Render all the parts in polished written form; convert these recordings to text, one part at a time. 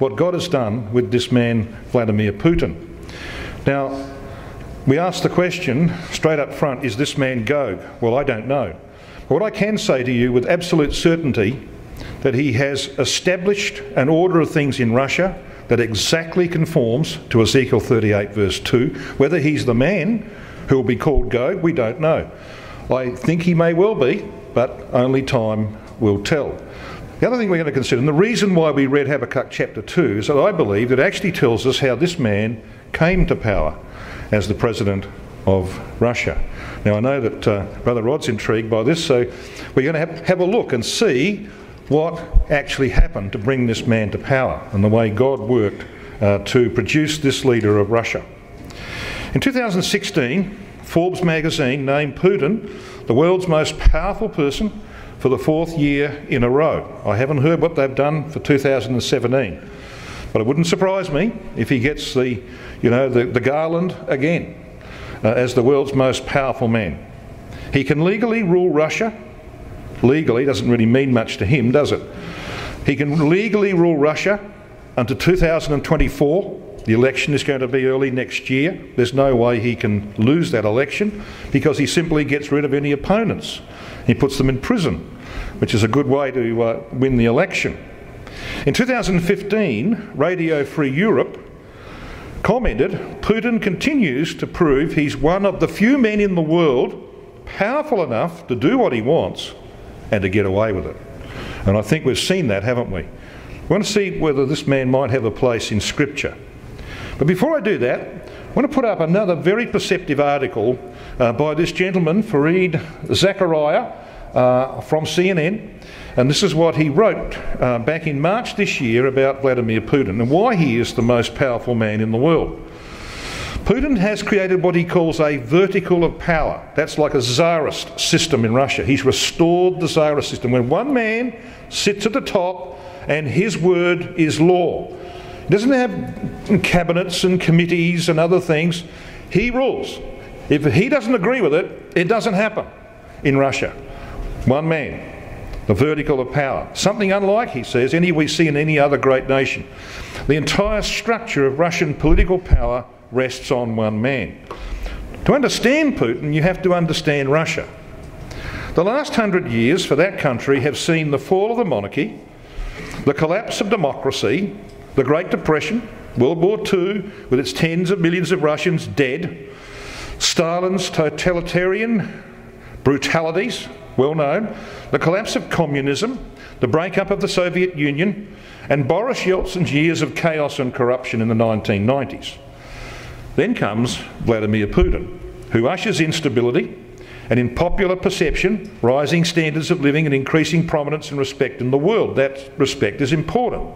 what God has done with this man, Vladimir Putin. Now, we ask the question straight up front, is this man Gog? Well, I don't know. But what I can say to you with absolute certainty, that he has established an order of things in Russia that exactly conforms to Ezekiel 38 verse 2. Whether he's the man who will be called Gog, we don't know. I think he may well be, but only time will tell. The other thing we're going to consider, and the reason why we read Habakkuk chapter 2, is that I believe it actually tells us how this man came to power as the president of Russia. Now I know that Brother Rod's intrigued by this, so we're going to have a look and see what actually happened to bring this man to power and the way God worked to produce this leader of Russia. In 2016, Forbes magazine named Putin the world's most powerful person for the 4th year in a row. I haven't heard what they've done for 2017, but it wouldn't surprise me if he gets the garland again as the world's most powerful man. He can legally rule Russia. Legally doesn't really mean much to him, does it? He can legally rule Russia until 2024. The election is going to be early next year. There's no way he can lose that election because he simply gets rid of any opponents. He puts them in prison, which is a good way to win the election. In 2015, Radio Free Europe commented, Putin continues to prove he's one of the few men in the world powerful enough to do what he wants and to get away with it. And I think we've seen that, haven't we? We want to see whether this man might have a place in Scripture. But before I do that, I want to put up another very perceptive article by this gentleman, Fareed Zakaria, from CNN. And this is what he wrote back in March this year about Vladimir Putin and why he is the most powerful man in the world. Putin has created what he calls a vertical of power. That's like a czarist system in Russia. He's restored the czarist system, when one man sits at the top and his word is law. He doesn't have cabinets and committees and other things. He rules. If he doesn't agree with it, it doesn't happen in Russia. One man. The vertical of power. Something unlike, he says, any we see in any other great nation. The entire structure of Russian political power rests on one man. To understand Putin, you have to understand Russia. The last 100 years for that country have seen the fall of the monarchy, the collapse of democracy, the Great Depression, World War II with its tens of millions of Russians dead, Stalin's totalitarian brutalities, well known, the collapse of communism, the breakup of the Soviet Union, and Boris Yeltsin's years of chaos and corruption in the 1990s. Then comes Vladimir Putin, who ushers in stability and, in popular perception, rising standards of living and increasing prominence and respect in the world. That respect is important.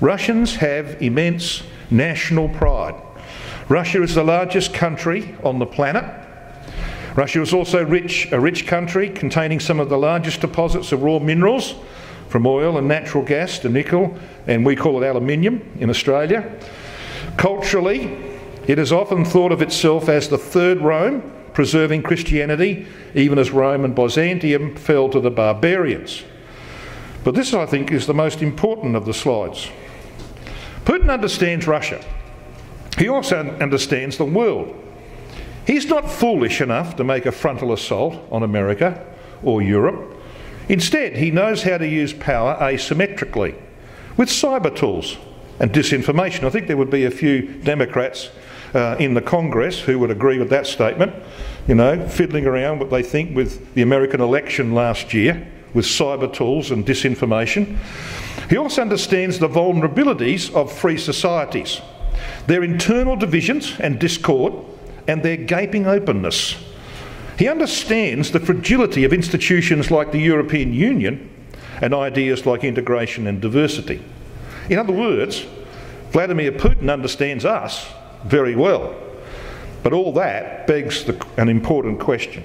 Russians have immense national pride. Russia is the largest country on the planet. Russia is also a rich country containing some of the largest deposits of raw minerals, from oil and natural gas to nickel, and we call it aluminium in Australia. Culturally, it is often thought of itself as the third Rome, preserving Christianity, even as Rome and Byzantium fell to the barbarians. But this, I think, is the most important of the slides. Putin understands Russia. He also understands the world. He's not foolish enough to make a frontal assault on America or Europe. Instead, he knows how to use power asymmetrically, with cyber tools and disinformation. I think there would be a few Democrats in the Congress who would agree with that statement, you know, fiddling around what they think with the American election last year, with cyber tools and disinformation. He also understands the vulnerabilities of free societies, their internal divisions and discord, and their gaping openness. He understands the fragility of institutions like the European Union and ideas like integration and diversity. In other words, Vladimir Putin understands us very well. But all that begs an important question.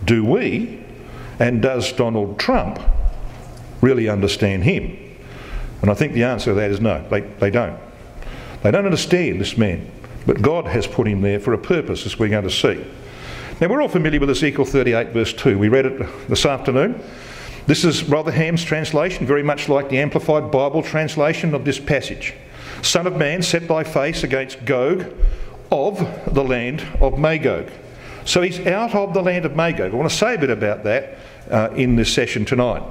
Do we, and does Donald Trump, really understand him? And I think the answer to that is no, they don't. They don't understand this man. But God has put him there for a purpose, as we're going to see. Now, we're all familiar with Ezekiel 38 verse 2. We read it this afternoon. This is Rotherham's translation, very much like the Amplified Bible translation of this passage. Son of man, set thy face against Gog of the land of Magog. So he's out of the land of Magog. I want to say a bit about that in this session tonight.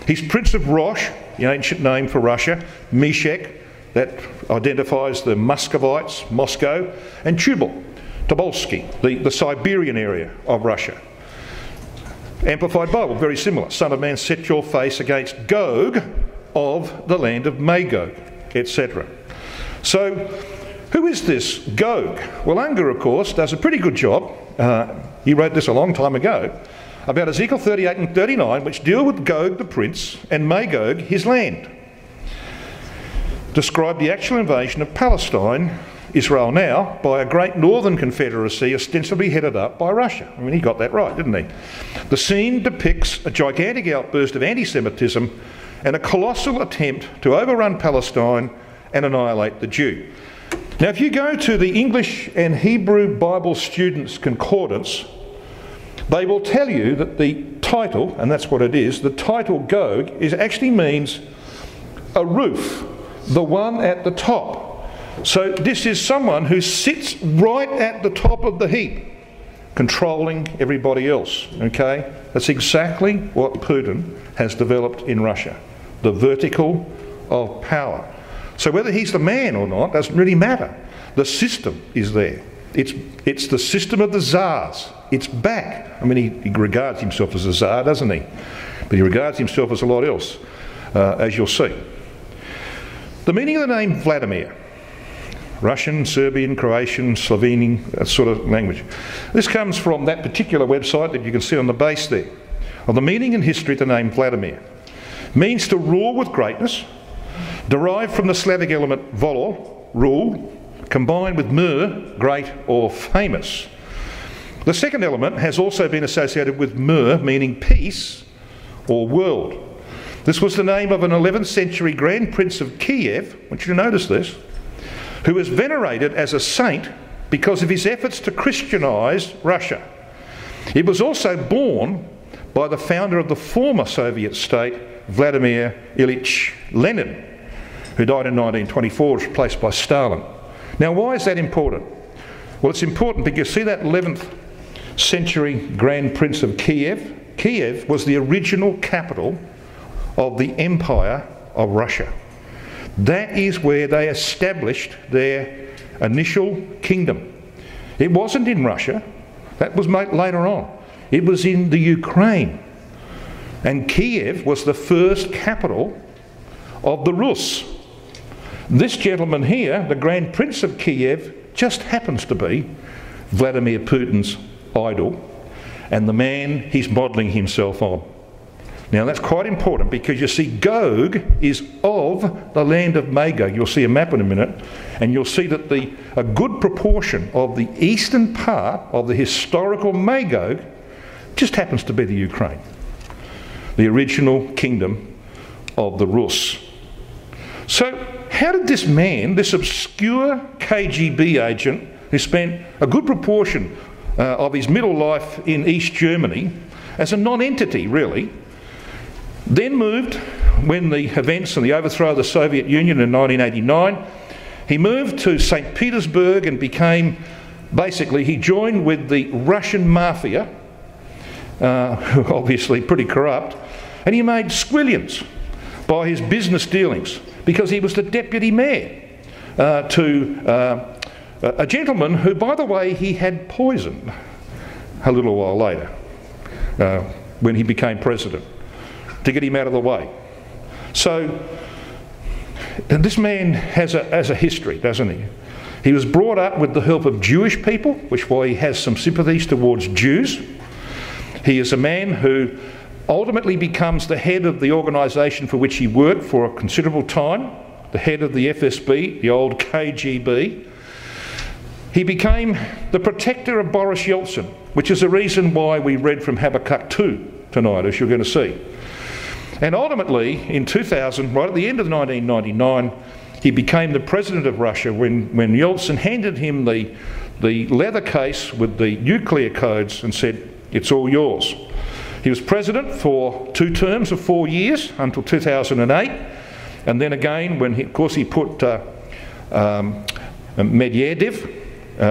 He's Prince of Rosh, the ancient name for Russia, Meshech, that identifies the Muscovites, Moscow, and Tubal, Tobolsky, the Siberian area of Russia. Amplified Bible, very similar. Son of man, set your face against Gog of the land of Magog, etc. So, who is this Gog? Well, Unger, of course, does a pretty good job. He wrote this a long time ago, about Ezekiel 38 and 39, which deal with Gog the prince and Magog his land. Describe the actual invasion of Palestine, Israel now, by a great northern confederacy ostensibly headed up by Russia. I mean, he got that right, didn't he? The scene depicts a gigantic outburst of anti-Semitism and a colossal attempt to overrun Palestine and annihilate the Jew. Now, if you go to the English and Hebrew Bible Students' Concordance, they will tell you that the title, and that's what it is, the title Gog actually means a roof, the one at the top. So this is someone who sits right at the top of the heap, controlling everybody else, okay? That's exactly what Putin has developed in Russia, the vertical of power. So whether he's the man or not doesn't really matter. The system is there. It's the system of the czars. It's back. I mean, he regards himself as a czar, doesn't he? But he regards himself as a lot else, as you'll see. The meaning of the name Vladimir, Russian, Serbian, Croatian, Slovenian, that sort of language. This comes from that particular website that you can see on the base there. Well, the meaning and history of the name Vladimir means to rule with greatness, derived from the Slavic element volor, rule, combined with mir, great or famous. The second element has also been associated with mir, meaning peace or world. This was the name of an 11th century Grand Prince of Kiev, I want you to notice this, who was venerated as a saint because of his efforts to Christianise Russia. It was also born by the founder of the former Soviet state, Vladimir Ilyich Lenin, who died in 1924, was replaced by Stalin. Now, why is that important? Well, it's important because see that 11th century Grand Prince of Kiev? Kiev was the original capital of the Empire of Russia. That is where they established their initial kingdom. It wasn't in Russia. That was made later on. It was in the Ukraine. And Kiev was the first capital of the Rus. This gentleman here, the Grand Prince of Kiev, just happens to be Vladimir Putin's idol and the man he's modelling himself on. Now that's quite important because you see Gog is of the land of Magog. You'll see a map in a minute and you'll see that a good proportion of the eastern part of the historical Magog just happens to be the Ukraine, the original kingdom of the Rus. So how did this man, this obscure KGB agent who spent a good proportion of his middle life in East Germany as a non-entity really, then moved, when the events and the overthrow of the Soviet Union in 1989, he moved to St. Petersburg and became, basically, he joined with the Russian mafia, obviously pretty corrupt, and he made squillions by his business dealings because he was the deputy mayor to a gentleman who, by the way, he had poisoned a little while later when he became president, to get him out of the way. So this man has a history, doesn't he? He was brought up with the help of Jewish people, which is why he has some sympathies towards Jews. He is a man who ultimately becomes the head of the organisation for which he worked for a considerable time, the head of the FSB, the old KGB. He became the protector of Boris Yeltsin, which is the reason why we read from Habakkuk 2 tonight, as you're going to see. And ultimately, in 2000, right at the end of 1999, he became the president of Russia when Yeltsin handed him the leather case with the nuclear codes and said, "It's all yours." He was president for 2 terms of 4 years until 2008, and then again when of course he put Medvedev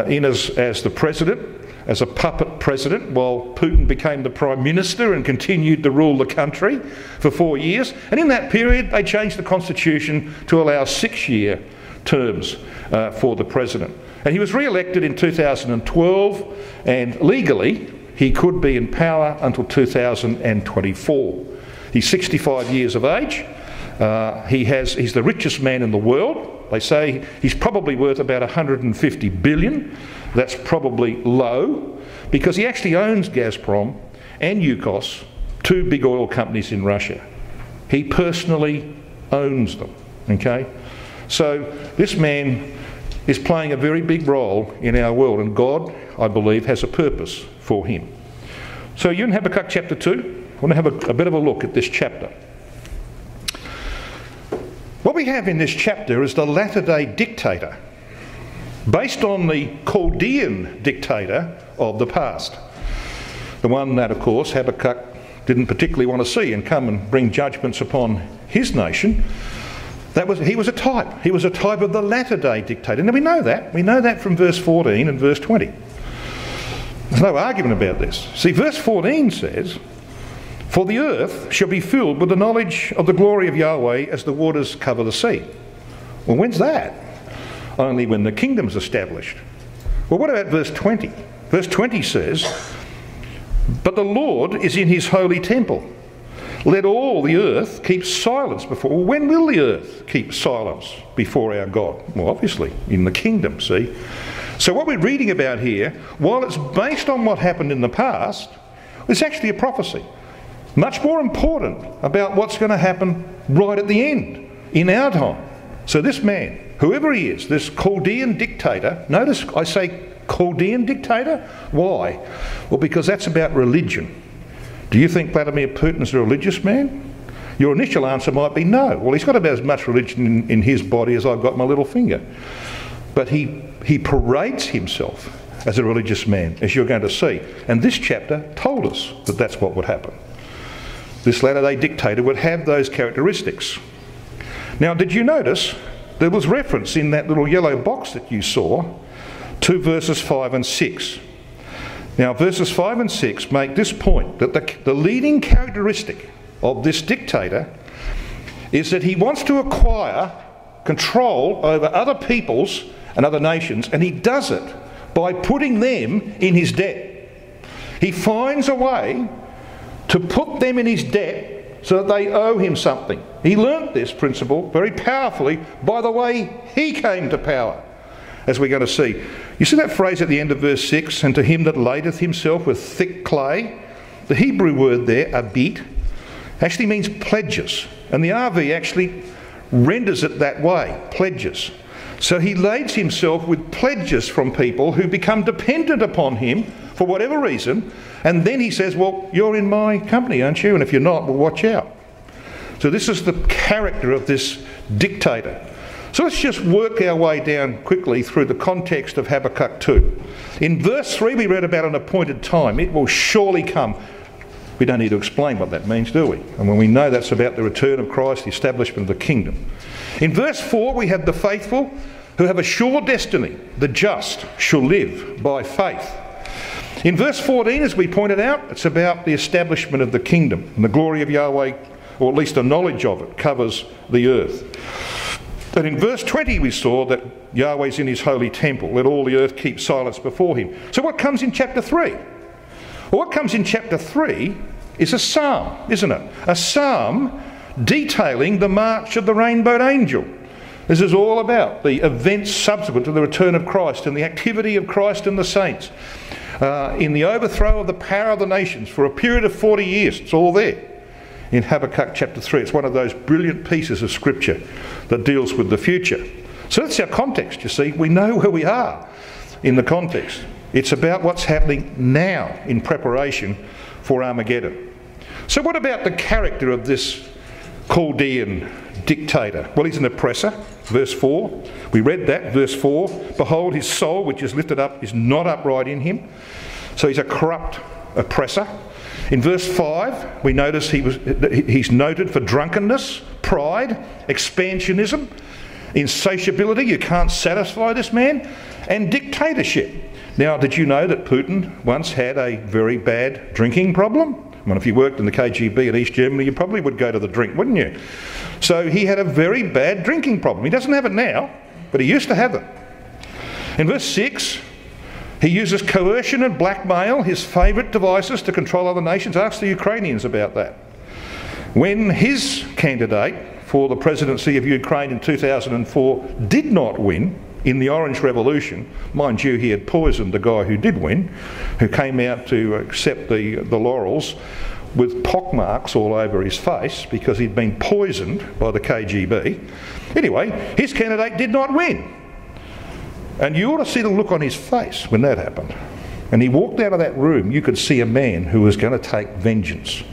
in as the president, as a puppet president, while Putin became the prime minister and continued to rule the country for 4 years. And in that period they changed the constitution to allow 6-year terms for the president. And he was re-elected in 2012, and legally he could be in power until 2024. He's 65 years of age. He's the richest man in the world. They say he's probably worth about 150 billion. That's probably low, because he actually owns Gazprom and Yukos, 2 big oil companies in Russia. He personally owns them, okay? So this man is playing a very big role in our world, and God, I believe, has a purpose for him. So you in Habakkuk chapter 2, I want to have a bit of a look at this chapter. What we have in this chapter is the latter-day dictator, based on the Chaldean dictator of the past. The one that, of course, Habakkuk didn't particularly want to see and come and bring judgments upon his nation. He was a type. He was a type of the latter-day dictator. Now we know that. We know that from verse 14 and verse 20. There's no argument about this. See, verse 14 says, "For the earth shall be filled with the knowledge of the glory of Yahweh as the waters cover the sea." Well, when's that? Only when the kingdom's established. Well, what about verse 20? Verse 20 says, "But the Lord is in his holy temple. Let all the earth keep silence before..." Well, when will the earth keep silence before our God? Well, obviously, in the kingdom, see? So what we're reading about here, while it's based on what happened in the past, it's actually a prophecy. Much more important about what's going to happen right at the end, in our time. So this man, whoever he is, this Chaldean dictator, notice I say Chaldean dictator. Why? Well, because that's about religion. Do you think Vladimir Putin's a religious man? Your initial answer might be no. Well, he's got about as much religion in his body as I've got my little finger. But he parades himself as a religious man, as you're going to see. And this chapter told us that that's what would happen. This latter-day dictator would have those characteristics. Now, did you notice there was reference in that little yellow box that you saw to verses 5 and 6. Now, verses 5 and 6 make this point, that the leading characteristic of this dictator is that he wants to acquire control over other peoples and other nations, and he does it by putting them in his debt. He finds a way to put them in his debt so that they owe him something. He learnt this principle very powerfully by the way he came to power, as we're going to see. You see that phrase at the end of verse 6, "And to him that ladeth himself with thick clay"? The Hebrew word there, abit, actually means pledges, and the RV actually renders it that way, pledges. So he lades himself with pledges from people who become dependent upon him for whatever reason, and then he says, "Well, you're in my company, aren't you? And if you're not, well, watch out." So this is the character of this dictator. So let's just work our way down quickly through the context of Habakkuk 2. In verse 3 we read about an appointed time. It will surely come. We don't need to explain what that means, do we? And when we know that's about the return of Christ, the establishment of the kingdom. In verse 4 we have the faithful who have a sure destiny. The just shall live by faith. In verse 14, as we pointed out, it's about the establishment of the kingdom, and the glory of Yahweh, or at least a knowledge of it, covers the earth. And in verse 20 we saw that Yahweh's in his holy temple. Let all the earth keep silence before him. So what comes in chapter 3? Well, what comes in chapter 3 is a psalm, isn't it? A psalm detailing the march of the rainbowed angel. This is all about the events subsequent to the return of Christ and the activity of Christ and the saints in the overthrow of the power of the nations for a period of 40 years. It's all there in Habakkuk chapter 3. It's one of those brilliant pieces of scripture that deals with the future. So that's our context, you see. We know where we are in the context. It's about what's happening now in preparation for Armageddon. So what about the character of this Chaldean dictator? Well, he's an oppressor. Verse 4, we read that, verse 4, "Behold, his soul which is lifted up is not upright in him." So he's a corrupt oppressor. In verse 5, we notice he's noted for drunkenness, pride, expansionism, insatiability, you can't satisfy this man, and dictatorship. Now, did you know that Putin once had a very bad drinking problem? Well, if you worked in the KGB in East Germany, you probably would go to the drink, wouldn't you? So he had a very bad drinking problem. He doesn't have it now, but he used to have it. In verse 6, he uses coercion and blackmail, his favourite devices to control other nations. Ask the Ukrainians about that. When his candidate for the presidency of Ukraine in 2004 did not win in the Orange Revolution, mind you, he had poisoned the guy who did win, who came out to accept the laurels with pockmarks all over his face because he'd been poisoned by the KGB. Anyway, his candidate did not win. And you ought to see the look on his face when that happened. And he walked out of that room, you could see a man who was going to take vengeance.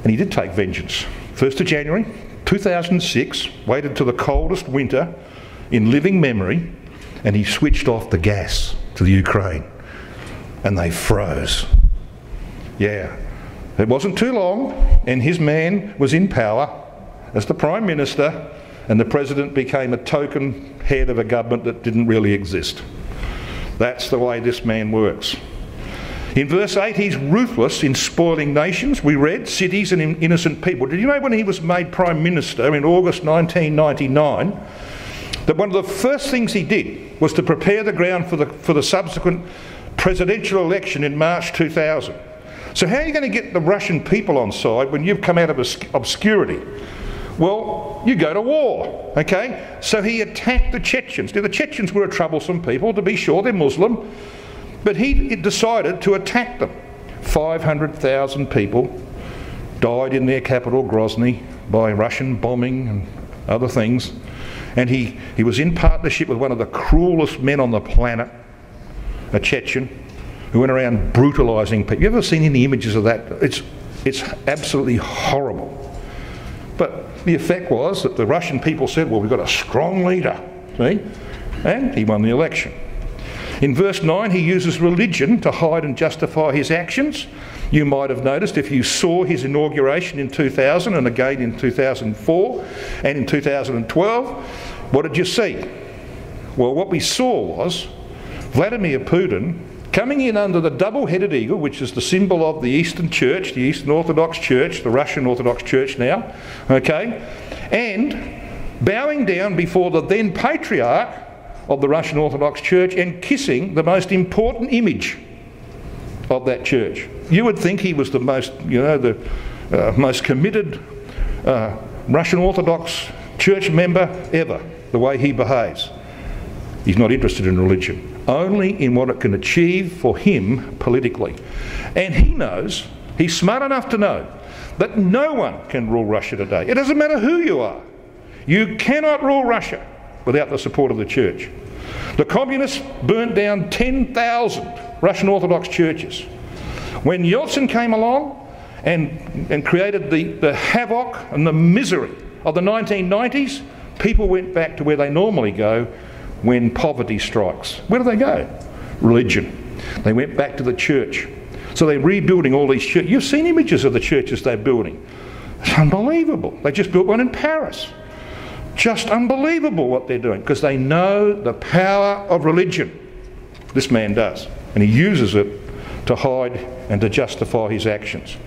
And he did take vengeance. 1st of January 2006, waited till the coldest winter in living memory, and he switched off the gas to the Ukraine. And they froze. Yeah. It wasn't too long, and his man was in power as the Prime Minister, and the President became a token head of a government that didn't really exist. That's the way this man works. In verse 8, he's ruthless in spoiling nations. We read cities and innocent people. Did you know when he was made Prime Minister in August 1999, that one of the first things he did was to prepare the ground for the subsequent presidential election in March 2000. So how are you going to get the Russian people on side when you've come out of obscurity? Well, you go to war, okay? So he attacked the Chechens. Now, the Chechens were a troublesome people, to be sure, they're Muslim, but he decided to attack them. 500,000 people died in their capital, Grozny, by Russian bombing and other things. And he was in partnership with one of the cruelest men on the planet, a Chechen, who went around brutalising people. You ever seen any images of that? It's absolutely horrible. But the effect was that the Russian people said, well, we've got a strong leader, see? And he won the election. In verse 9, he uses religion to hide and justify his actions. You might have noticed if you saw his inauguration in 2000 and again in 2004 and in 2012, what did you see? Well, what we saw was Vladimir Putin coming in under the double-headed eagle, which is the symbol of the Eastern Church, the Eastern Orthodox Church, the Russian Orthodox Church now, okay, and bowing down before the then Patriarch of the Russian Orthodox Church and kissing the most important image of that church. You would think he was the most, the most committed Russian Orthodox Church member ever, the way he behaves. He's not interested in religion, only in what it can achieve for him politically. And he knows, he's smart enough to know, that no one can rule Russia today. It doesn't matter who you are. You cannot rule Russia without the support of the church. The communists burnt down 10,000 Russian Orthodox churches. When Yeltsin came along and created the havoc and the misery of the 1990s, people went back to where they normally go when poverty strikes. Where do they go? Religion. They went back to the church. So they're rebuilding all these churches. You've seen images of the churches they're building. It's unbelievable. They just built one in Paris. Just unbelievable what they're doing, because they know the power of religion. This man does. And he uses it to hide and to justify his actions.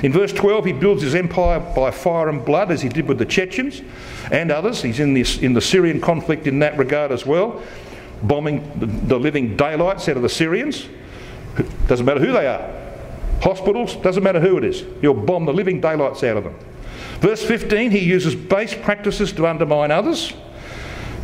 In verse 12, he builds his empire by fire and blood, as he did with the Chechens and others. He's in the Syrian conflict in that regard as well, bombing the living daylights out of the Syrians. Doesn't matter who they are. Hospitals, doesn't matter who it is. He'll bomb the living daylights out of them. Verse 15, he uses base practices to undermine others.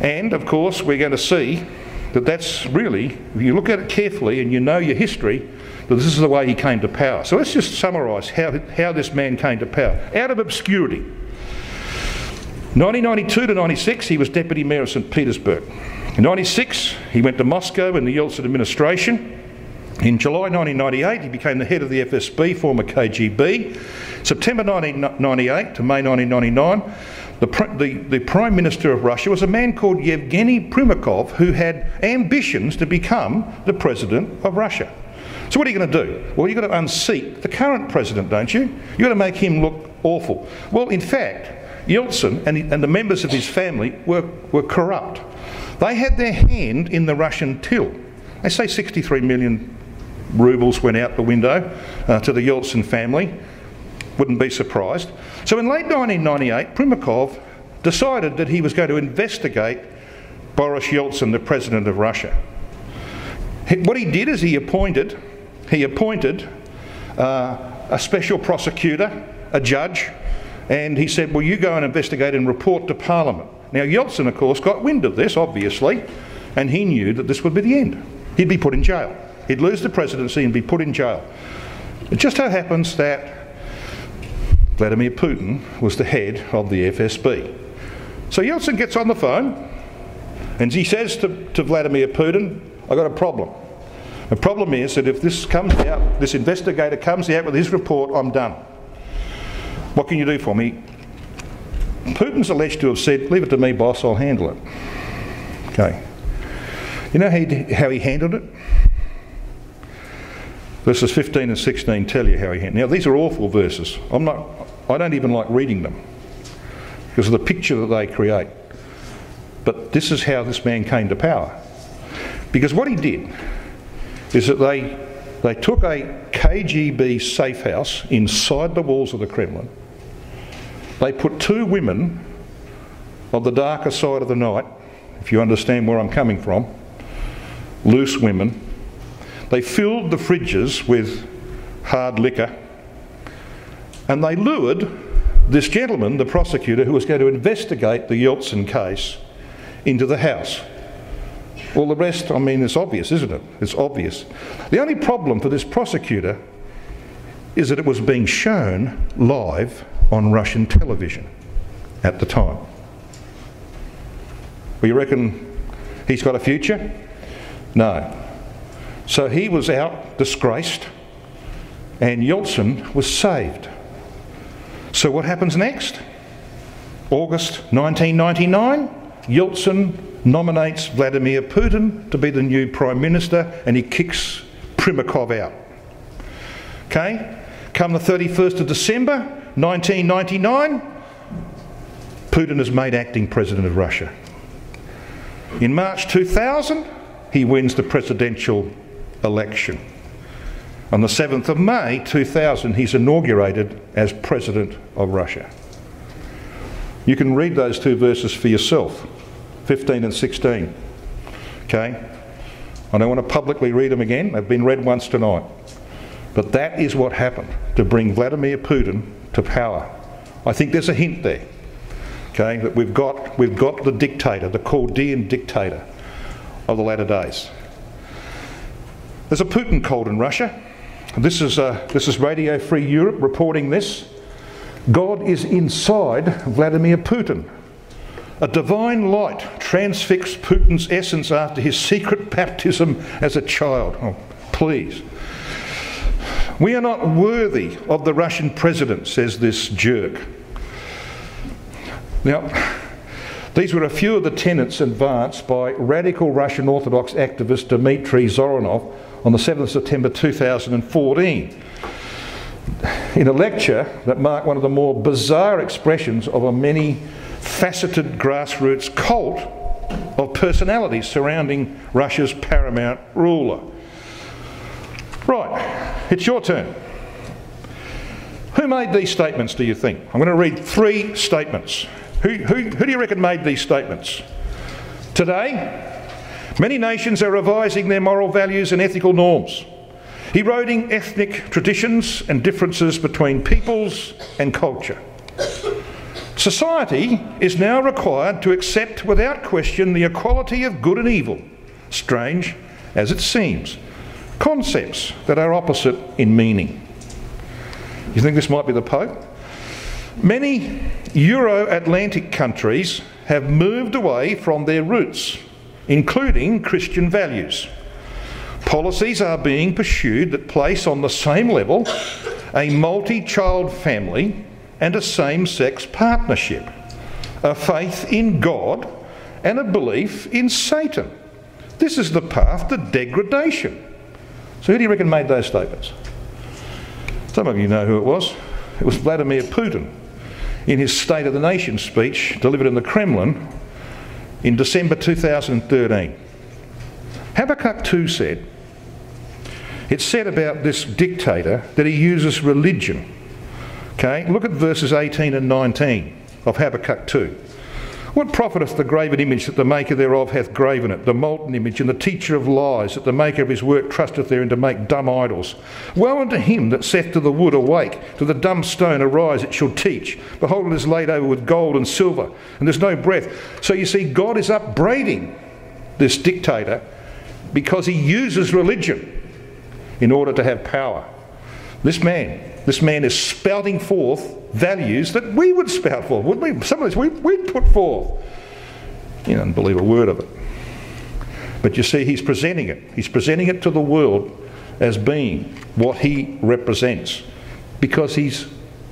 And, of course, we're going to see that that's really, if you look at it carefully and you know your history, that this is the way he came to power. So let's just summarise how this man came to power. Out of obscurity. 1992 to 96, he was Deputy Mayor of St. Petersburg. In 96, he went to Moscow in the Yeltsin administration. In July 1998, he became the head of the FSB, former KGB. September 1998 to May 1999, the Prime Minister of Russia was a man called Yevgeny Primakov, who had ambitions to become the President of Russia. So what are you going to do? Well, you've got to unseat the current president, don't you? You've got to make him look awful. Well, in fact, Yeltsin and the members of his family were corrupt. They had their hand in the Russian till. They say 63 million rubles went out the window to the Yeltsin family. Wouldn't be surprised. So in late 1998, Primakov decided that he was going to investigate Boris Yeltsin, the president of Russia. What he did is he appointed a special prosecutor, a judge, and he said, well, you go and investigate and report to Parliament. Now, Yeltsin, of course, got wind of this, obviously, and he knew that this would be the end. He'd be put in jail. He'd lose the presidency and be put in jail. It just so happens that Vladimir Putin was the head of the FSB. So Yeltsin gets on the phone and he says to Vladimir Putin, I've got a problem. The problem is that if this comes out, this investigator comes out with his report, I'm done. What can you do for me? Putin's alleged to have said, leave it to me, boss, I'll handle it. Okay. You know how he handled it? Verses 15 and 16 tell you how he handled it. Now, these are awful verses. I don't even like reading them because of the picture that they create. But this is how this man came to power. Because what he did is that they took a KGB safe house inside the walls of the Kremlin. They put two women of the darker side of the night, if you understand where I'm coming from, loose women. They filled the fridges with hard liquor, and they lured this gentleman, the prosecutor, who was going to investigate the Yeltsin case, into the house. All the rest, I mean, it's obvious, isn't it? It's obvious. The only problem for this prosecutor is that it was being shown live on Russian television at the time. Well, you reckon he's got a future? No. So he was out disgraced and Yeltsin was saved. So what happens next? August 1999, Yeltsin nominates Vladimir Putin to be the new Prime Minister and he kicks Primakov out. Okay? Come the 31st of December 1999, Putin is made acting President of Russia. In March 2000, he wins the presidential election. On the 7th of May 2000, he's inaugurated as President of Russia. You can read those two verses for yourself, 15 and 16. Okay? I don't want to publicly read them again. They've been read once tonight. But that is what happened to bring Vladimir Putin to power. I think there's a hint there. Okay, that we've got the dictator, the Chaldean dictator of the latter days. There's a Putin cult in Russia. This is Radio Free Europe reporting this. God is inside Vladimir Putin. A divine light transfixed Putin's essence after his secret baptism as a child. Oh, please. We are not worthy of the Russian president, says this jerk. Now, these were a few of the tenets advanced by radical Russian Orthodox activist Dmitry Zoranov on the 7th of September 2014 in a lecture that marked one of the more bizarre expressions of a many-faceted grassroots cult of personalities surrounding Russia's paramount ruler. Right, it's your turn. Who made these statements, do you think? I'm going to read 3 statements. Who do you reckon made these statements? Today, many nations are revising their moral values and ethical norms, eroding ethnic traditions and differences between peoples and culture. Society is now required to accept without question the equality of good and evil, strange as it seems, concepts that are opposite in meaning. You think this might be the Pope? Many Euro-Atlantic countries have moved away from their roots, including Christian values. Policies are being pursued that place on the same level a multi-child family and a same-sex partnership, a faith in God and a belief in Satan. This is the path to degradation. So who do you reckon made those statements? Some of you know who it was. It was Vladimir Putin in his State of the Nation speech delivered in the Kremlin in December 2013. Habakkuk 2 said, it said about this dictator that he uses religion. Okay, look at verses 18 and 19 of Habakkuk 2. What profiteth the graven image that the maker thereof hath graven it, the molten image, and the teacher of lies, that the maker of his work trusteth therein to make dumb idols? Woe unto him that saith to the wood, awake, to the dumb stone, arise, it shall teach. Behold, it is laid over with gold and silver, and there's no breath. So you see, God is upbraiding this dictator because he uses religion in order to have power. This man is spouting forth values that we would spout forth, wouldn't we? Some of this we'd put forth. You don't believe a word of it. But you see, he's presenting it. He's presenting it to the world as being what he represents, because he's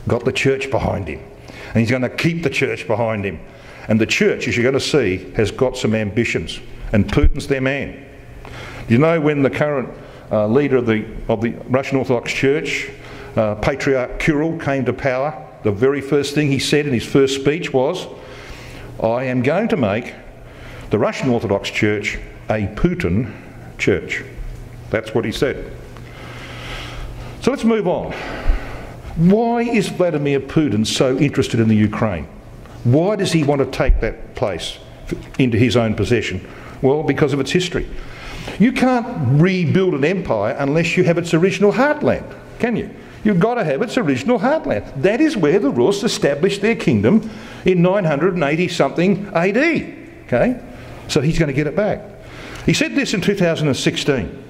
got the church behind him. And he's going to keep the church behind him. And the church, as you're going to see, has got some ambitions. And Putin's their man. You know, when the current leader of the Russian Orthodox Church, Patriarch Kirill, came to power, the very first thing he said in his first speech was, I am going to make the Russian Orthodox Church a Putin church. That's what he said. So let's move on. Why is Vladimir Putin so interested in the Ukraine? Why does he want to take that place into his own possession? Well, because of its history. You can't rebuild an empire unless you have its original heartland, can you? You've got to have its original heartland. That is where the Rus established their kingdom in 980-something AD. Okay? So he's going to get it back. He said this in 2016.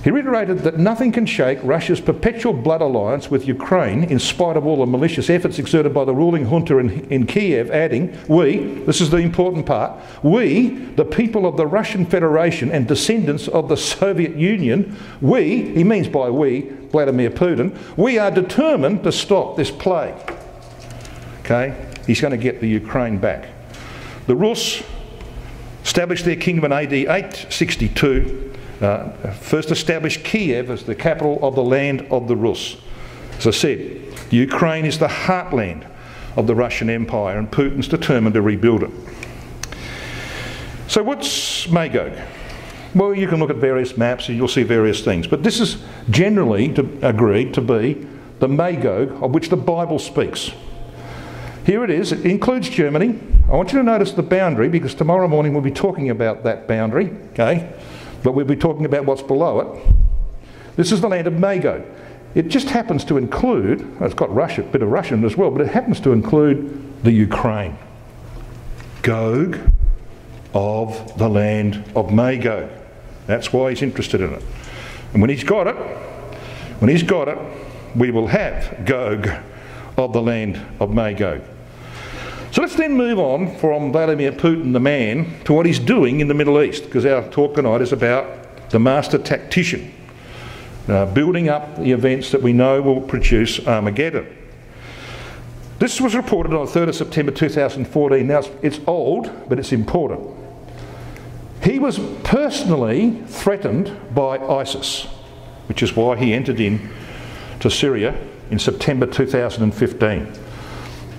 He reiterated that nothing can shake Russia's perpetual blood alliance with Ukraine in spite of all the malicious efforts exerted by the ruling junta in Kiev, adding, this is the important part, we, the people of the Russian Federation and descendants of the Soviet Union, he means by we, Vladimir Putin, we are determined to stop this plague. Okay? He's going to get the Ukraine back. The Rus established their kingdom in AD 862, first established Kiev as the capital of the land of the Rus. As I said, Ukraine is the heartland of the Russian Empire, and Putin's determined to rebuild it. So what's Magog? Well, you can look at various maps and you'll see various things, but this is generally agreed to be the Magog of which the Bible speaks. Here it is. It includes Germany. I want you to notice the boundary, because tomorrow morning we'll be talking about that boundary, okay? But we'll be talking about what's below it. This is the land of Magog. It just happens to include, it's got Russia, a bit of Russian as well, but it happens to include the Ukraine. Gog of the land of Magog. That's why he's interested in it. And when he's got it, we will have Gog of the land of Magog. So let's then move on from Vladimir Putin, the man, to what he's doing in the Middle East, because our talk tonight is about the master tactician, building up the events that we know will produce Armageddon. This was reported on the 3rd of September 2014. Now it's old, but it's important. He was personally threatened by ISIS, which is why he entered into Syria in September 2015.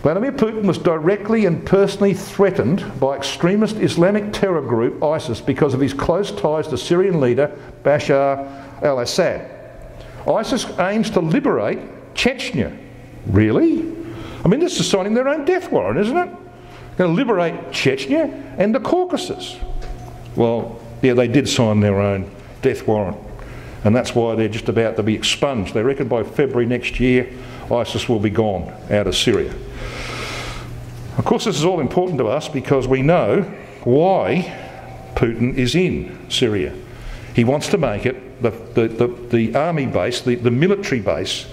Vladimir Putin was directly and personally threatened by extremist Islamic terror group ISIS because of his close ties to Syrian leader Bashar al-Assad. ISIS aims to liberate Chechnya. Really? I mean, this is signing their own death warrant, isn't it? Going to liberate Chechnya and the Caucasus. Well, yeah, they did sign their own death warrant, and that's why they're just about to be expunged. They reckon by February next year, ISIS will be gone out of Syria. Of course, this is all important to us because we know why Putin is in Syria. He wants to make it the army base, the military base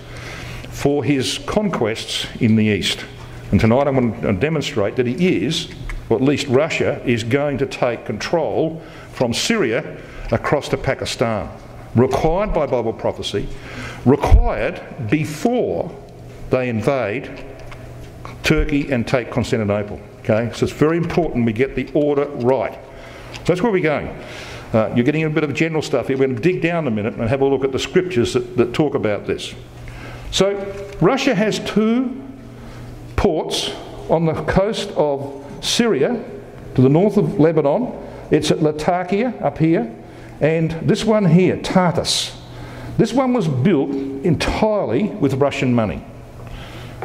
for his conquests in the east. And tonight I want to demonstrate that he is, or at least Russia, is going to take control from Syria across to Pakistan. Required by Bible prophecy, required before they invade Turkey and take Constantinople. Okay, so it's very important we get the order right. So that's where we're going. You're getting a bit of general stuff here. We're going to dig down a minute and have a look at the scriptures that talk about this. So Russia has 2 ports on the coast of Syria to the north of Lebanon. It's at Latakia up here, and this one here, Tartus. This one was built entirely with Russian money.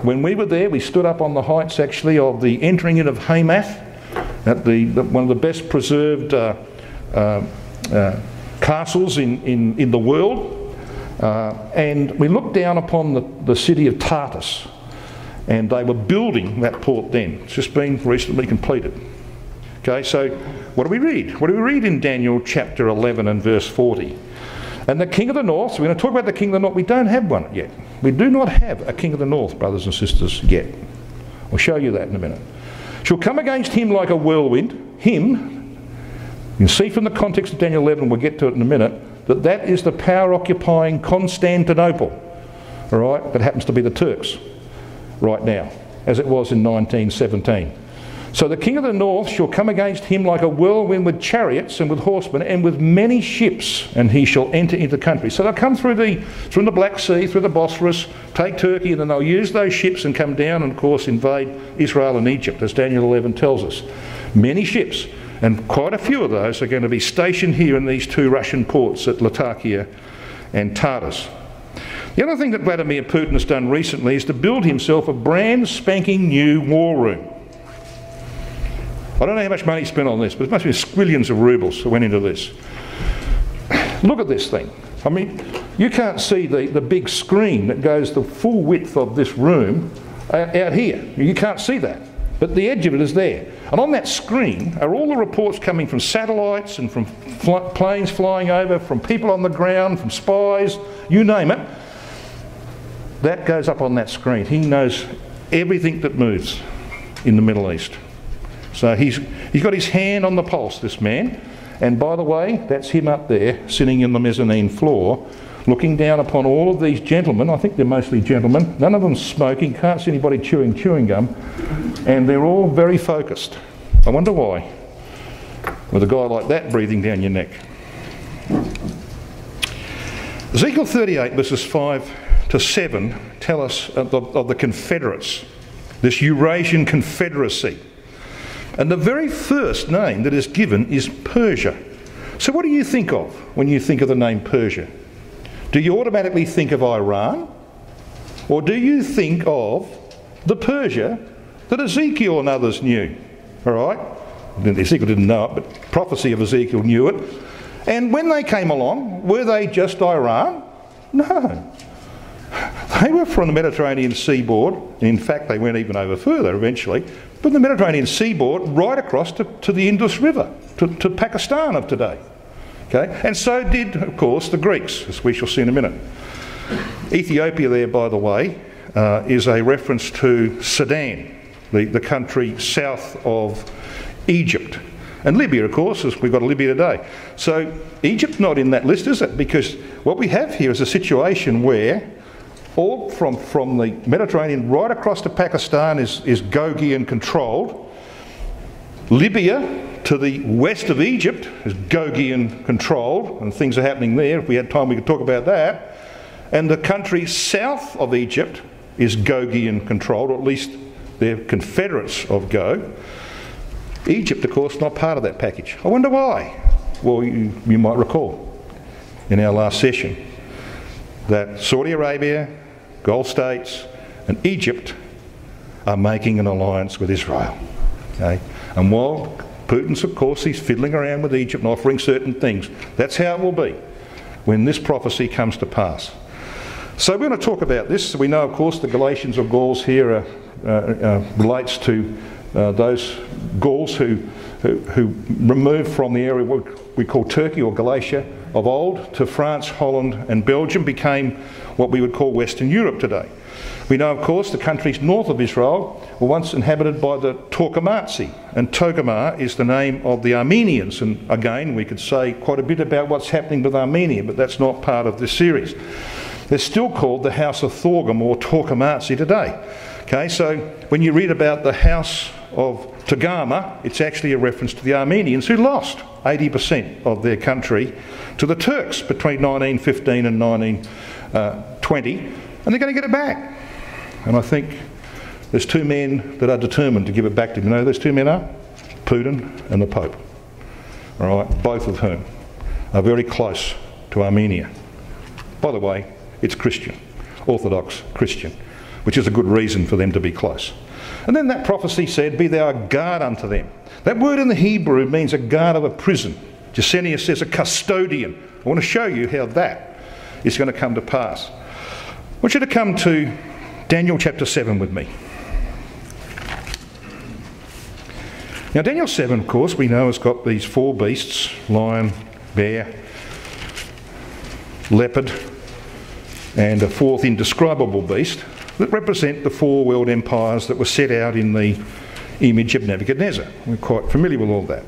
When we were there, we stood up on the heights actually of the entering in of Hamath, at one of the best preserved castles in the world, and we looked down upon the city of Tartus, and they were building that port then. It's just been recently completed. Okay, so what do we read? What do we read in Daniel chapter 11 and verse 40? And the king of the north, so we're going to talk about the king of the north. We don't have one yet. We do not have a king of the north, brothers and sisters, yet. I'll show you that in a minute. Shall come against him like a whirlwind. Him, you can see from the context of Daniel 11, we'll get to it in a minute, that is the power occupying Constantinople, all right, that happens to be the Turks right now, as it was in 1917. So the king of the north shall come against him like a whirlwind with chariots and with horsemen and with many ships, and he shall enter into the country. So they'll come through the Black Sea, through the Bosphorus, take Turkey, and then they'll use those ships and come down and of course invade Israel and Egypt, as Daniel 11 tells us. Many ships, and quite a few of those are going to be stationed here in these 2 Russian ports at Latakia and Tartus. The other thing that Vladimir Putin has done recently is to build himself a brand spanking new war room. I don't know how much money he spent on this, but it must be squillions of rubles that went into this. Look at this thing. I mean, you can't see the big screen that goes the full width of this room out here. You can't see that. But the edge of it is there. And on that screen are all the reports coming from satellites and from planes flying over, from people on the ground, from spies, you name it. That goes up on that screen. He knows everything that moves in the Middle East. So he's got his hand on the pulse, this man. And by the way, that's him up there, sitting in the mezzanine floor, looking down upon all of these gentlemen. I think they're mostly gentlemen. None of them smoking. Can't see anybody chewing gum. And they're all very focused. I wonder why, with a guy like that breathing down your neck. Ezekiel 38 verses 5 to 7 tell us of the Confederates, this Eurasian confederacy. And the very first name that is given is Persia. So what do you think of when you think of the name Persia? Do you automatically think of Iran? Or do you think of the Persia that Ezekiel and others knew? All right? Ezekiel didn't know it, but prophecy of Ezekiel knew it. And when they came along, were they just Iran? No. They were from the Mediterranean seaboard. In fact, they went even over further eventually. But the Mediterranean seaboard right across to the Indus River, to Pakistan of today. Okay? And so did, of course, the Greeks, as we shall see in a minute. Ethiopia there, by the way, is a reference to Sudan, the country south of Egypt. And Libya, of course, as we've got Libya today. So Egypt's not in that list, is it? Because what we have here is a situation where all from the Mediterranean right across to Pakistan is Gogian controlled. Libya to the west of Egypt is Gogian controlled, and things are happening there. If we had time we could talk about that. And the country south of Egypt is Gogian controlled, or at least they're confederates of Gog. Egypt, of course, not part of that package. I wonder why. Well, you might recall in our last session that Saudi Arabia, Gulf states and Egypt are making an alliance with Israel. Okay? And while Putin's, of course, he's fiddling around with Egypt and offering certain things, that's how it will be when this prophecy comes to pass. So we're going to talk about this. We know, of course, the Galatians or Gauls here relates to those Gauls who removed from the area what we call Turkey or Galatia of old to France, Holland and Belgium, became what we would call Western Europe today. We know, of course, the countries north of Israel were once inhabited by the Torquematsi, and Togarmah is the name of the Armenians. And again, we could say quite a bit about what's happening with Armenia, but that's not part of this series. They're still called the House of Thorgum or Torquematsi today. Okay, so when you read about the House of Togarmah, it's actually a reference to the Armenians who lost 80% of their country to the Turks between 1915 and 1920, and they're going to get it back. And I think there's two men that are determined to give it back to them. You know who those two men are? Putin and the Pope. All right, both of whom are very close to Armenia. By the way, it's Christian, Orthodox Christian, which is a good reason for them to be close. And then that prophecy said, "Be thou a guard unto them." That word in the Hebrew means a guard of a prison. Gesenius says a custodian. I want to show you how that is going to come to pass. I want you to come to Daniel chapter 7 with me. Now Daniel 7, of course, we know has got these four beasts: lion, bear, leopard, and a fourth indescribable beast that represent the four world empires that were set out in the image of Nebuchadnezzar. We're quite familiar with all that.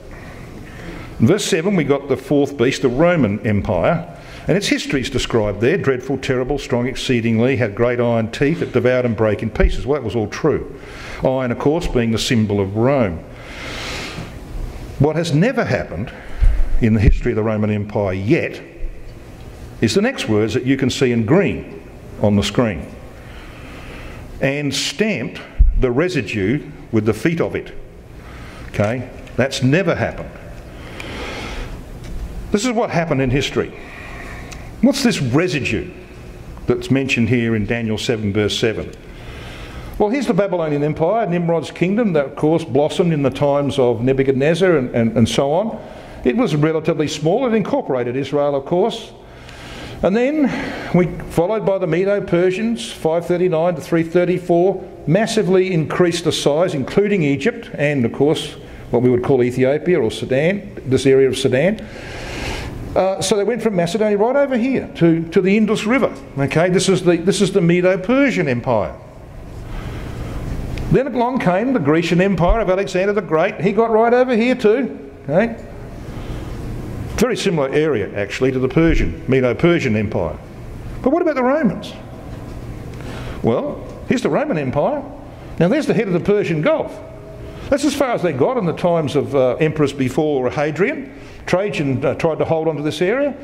In verse 7 we got the fourth beast, the Roman Empire, and its history is described there: dreadful, terrible, strong exceedingly, had great iron teeth that devoured and brake in pieces. Well, that was all true. Iron, of course, being the symbol of Rome. What has never happened in the history of the Roman Empire yet is the next words that you can see in green on the screen. And stamped the residue with the feet of it. Okay, that's never happened. This is what happened in history. What's this residue that's mentioned here in Daniel 7 verse 7? Well, here's the Babylonian Empire, Nimrod's kingdom, that of course blossomed in the times of Nebuchadnezzar and so on. It was relatively small. It incorporated Israel, of course. And then we followed by the Medo-Persians, 539 to 334, massively increased the size, including Egypt and, of course, what we would call Ethiopia or Sudan, this area of Sudan. So they went from Macedonia right over here to the Indus River. Okay, this is the Medo-Persian Empire. Then along came the Grecian Empire of Alexander the Great. He got right over here too. Okay? Very similar area actually to the Medo-Persian Empire. But what about the Romans? Well, here's the Roman Empire. Now there's the head of the Persian Gulf. That's as far as they got in the times of emperors before Hadrian. Trajan tried to hold on to this area,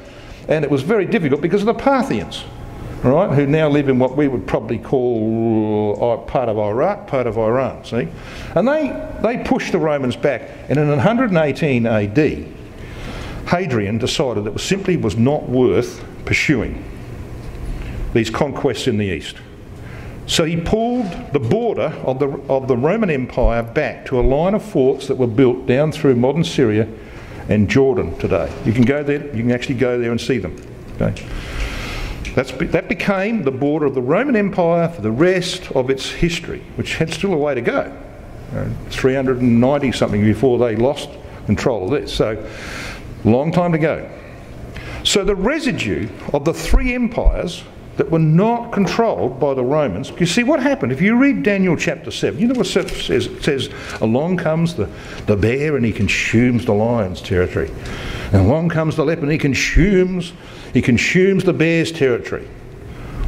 and it was very difficult because of the Parthians, right, who now live in what we would probably call part of Iraq, part of Iran, see? And they pushed the Romans back, and in 118 AD, Hadrian decided it simply was not worth pursuing these conquests in the east. So he pulled the border of the Roman Empire back to a line of forts that were built down through modern Syria and Jordan today. You can go there, you can actually go there and see them. Okay? That became the border of the Roman Empire for the rest of its history, which had still a way to go. 390 something before they lost control of this. So, long time to go. So the residue of the three empires that were not controlled by the Romans. You see what happened? If you read Daniel chapter 7, you know what it says? It says, along comes the bear and he consumes the lion's territory. And along comes the leopard and he consumes the bear's territory.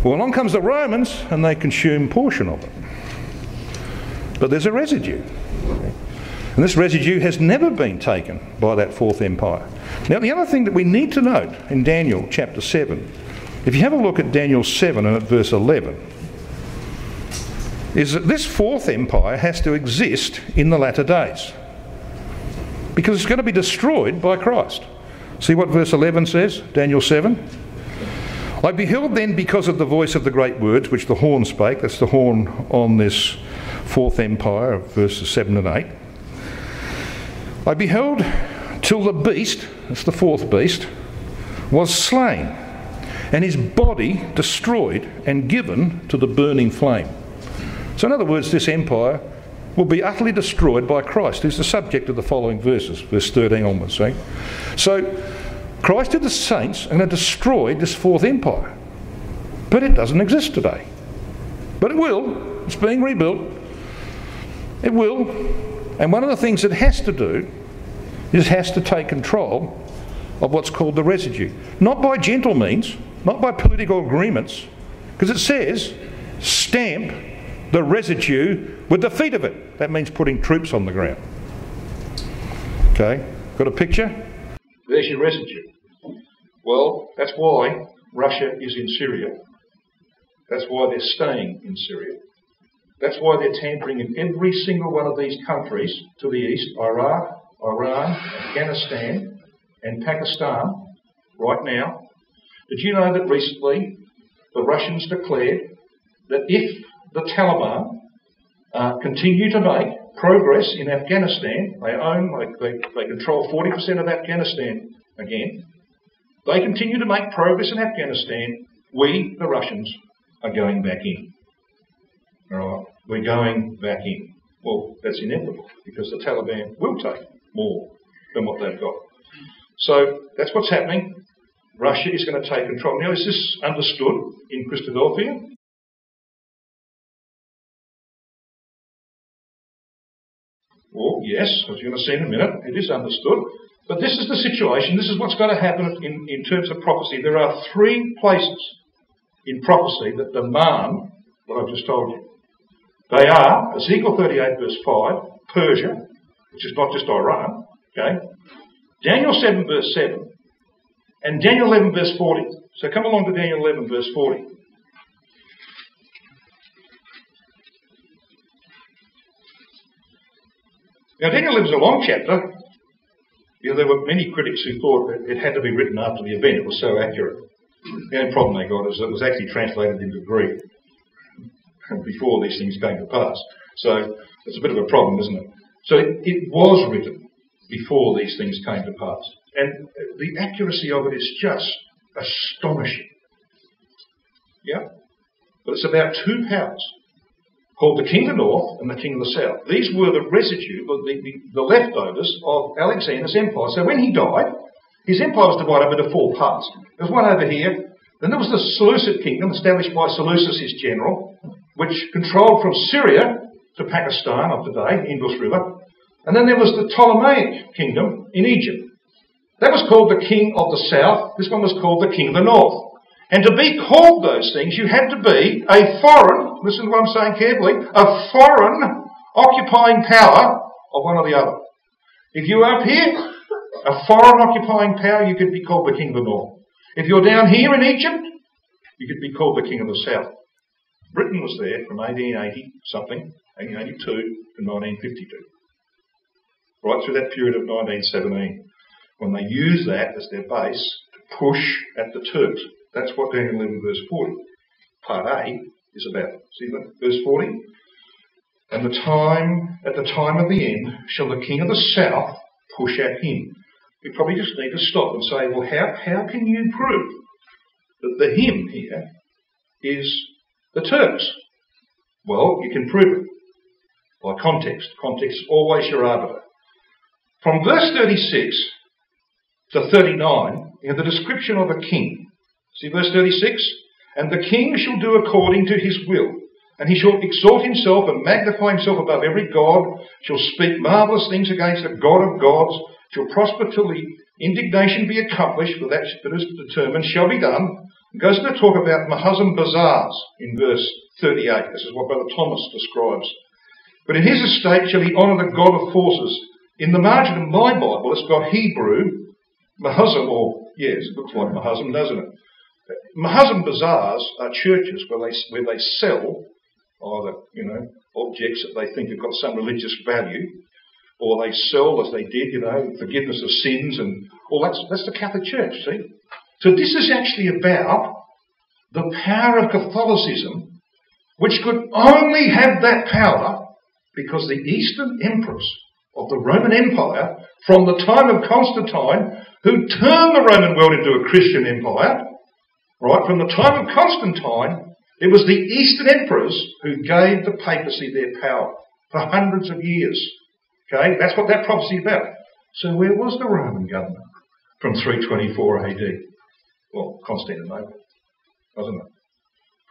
Well, along comes the Romans and they consume a portion of it. But there's a residue. And this residue has never been taken by that fourth empire. Now, the other thing that we need to note in Daniel chapter 7, if you have a look at Daniel 7 and at verse 11, is that this fourth empire has to exist in the latter days because it's going to be destroyed by Christ. See what verse 11 says, Daniel 7? I beheld then because of the voice of the great words which the horn spake, that's the horn on this fourth empire, verses 7 and 8. I beheld till the beast, that's the fourth beast, was slain, and his body destroyed and given to the burning flame. So in other words, this empire will be utterly destroyed by Christ, who's the subject of the following verses, verse 13 onwards. See? So Christ and the saints are going to destroy this fourth empire. But it doesn't exist today. But it will. It's being rebuilt. It will. And one of the things it has to do is it has to take control of what's called the residue. Not by gentle means, not by political agreements, because it says, stamp the residue with the feet of it. That means putting troops on the ground. Okay, got a picture? There's your residue. Well, that's why Russia is in Syria. That's why they're staying in Syria. That's why they're tampering in every single one of these countries to the east, Iraq, Iran, Afghanistan and Pakistan right now. Did you know that recently the Russians declared that if the Taliban continue to make progress in Afghanistan, they control 40% of Afghanistan again, they continue to make progress in Afghanistan, we, the Russians, are going back in. All right, we're going back in. Well, that's inevitable because the Taliban will take more than what they've got. So that's what's happening. Russia is going to take control. Now, is this understood in Christadelphia? Well, yes, as you're going to see in a minute, it is understood. But this is the situation. This is what's going to happen in terms of prophecy. There are 3 places in prophecy that demand what I've just told you. They are Ezekiel 38 verse 5, Persia, which is not just Iran, okay? Daniel 7 verse 7, and Daniel 11 verse 40. So come along to Daniel 11 verse 40. Now Daniel 11 is a long chapter. There were many critics who thought that it had to be written after the event. It was so accurate. The only problem they got is it was actually translated into Greek before these things came to pass. So it's a bit of a problem, isn't it? So it was written before these things came to pass. And the accuracy of it is just astonishing. Yeah? But it's about 2 powers called the King of the North and the King of the South. These were the residue, the leftovers of Alexander's empire. So when he died, his empire was divided up into 4 parts. There was one over here. Then there was the Seleucid kingdom established by Seleucus, his general, which controlled from Syria to Pakistan of today, Indus River. And then there was the Ptolemaic kingdom in Egypt. That was called the King of the South. This one was called the King of the North. And to be called those things, you had to be a foreign, listen to what I'm saying carefully, a foreign occupying power of one or the other. If you were up here, a foreign occupying power, you could be called the King of the North. If you're down here in Egypt, you could be called the King of the South. Britain was there from 1880-something, 1882 to 1952. Right through that period of 1917, when they used that as their base to push at the Turks. That's what Daniel 11 verse 40, part A, is about. See that? Verse 40? And at the time of the end, shall the King of the South push at him. We probably just need to stop and say, well, how can you prove that the him here is the Turks? Well, you can prove it by context. Context is always your arbiter. From verse 36 to 39, you have the description of a king. See verse 36? And the king shall do according to his will, and he shall exalt himself and magnify himself above every god, shall speak marvellous things against the God of gods, shall prosper till the indignation be accomplished, for that is determined, shall be done. It goes on to talk about Mahazim Bazaars in verse 38. This is what Brother Thomas describes. But in his estate shall he honour the God of forces. In the margin of my Bible, it's got Hebrew, Mahazim, it looks like Mahazim, doesn't it? Mahazim Bazaars are churches where they sell either, objects that they think have got some religious value, or they sell, as they did, forgiveness of sins and all that. That's the Catholic Church, see? So this is actually about the power of Catholicism, which could only have that power because the Eastern emperors of the Roman Empire, from the time of Constantine, who turned the Roman world into a Christian empire, right, from the time of Constantine, it was the Eastern emperors who gave the papacy their power for hundreds of years. Okay, that's what that prophecy is about. So where was the Roman government from 324 AD? Well, Constantinople, wasn't it?